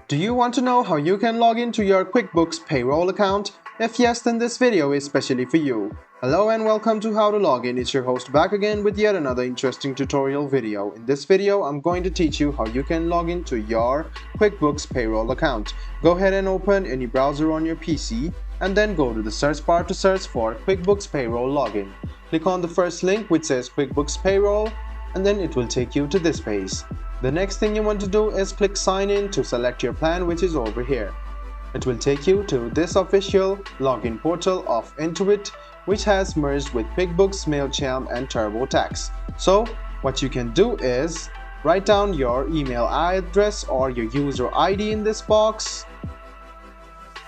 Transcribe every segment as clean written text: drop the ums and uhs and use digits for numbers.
Do you want to know how you can log into your QuickBooks Payroll account? If yes, then this video is specially for you. Hello and welcome to How to Log In. It's your host back again with yet another interesting tutorial video. In this video, I'm going to teach you how you can log into your QuickBooks Payroll account. Go ahead and open any browser on your PC and then go to the search bar to search for QuickBooks Payroll Login. Click on the first link which says QuickBooks Payroll and then it will take you to this page. The next thing you want to do is click sign in to select your plan, which is over here. It will take you to this official login portal of Intuit, which has merged with QuickBooks, MailChimp and TurboTax. So what you can do is write down your email address or your user ID in this box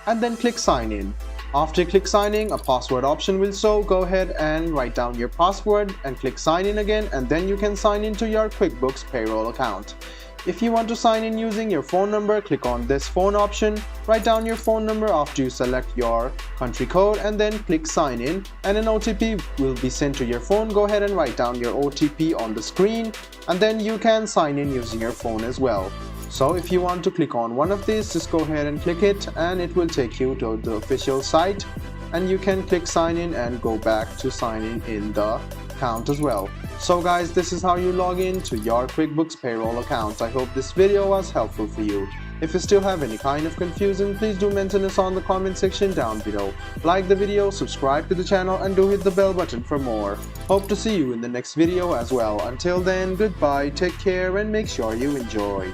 and then click sign in. After click signing, a password option will show. Go ahead and write down your password and click sign in again, and then you can sign into your QuickBooks Payroll account. If you want to sign in using your phone number, click on this phone option, write down your phone number after you select your country code and then click sign in, and an OTP will be sent to your phone. Go ahead and write down your OTP on the screen and then you can sign in using your phone as well. So if you want to click on one of these, just go ahead and click it and it will take you to the official site and you can click sign in and go back to signing in the account as well. So guys, this is how you log in to your QuickBooks Payroll account. I hope this video was helpful for you. If you still have any kind of confusion, please do mention us on the comment section down below. Like the video, subscribe to the channel and do hit the bell button for more. Hope to see you in the next video as well. Until then, goodbye, take care and make sure you enjoy.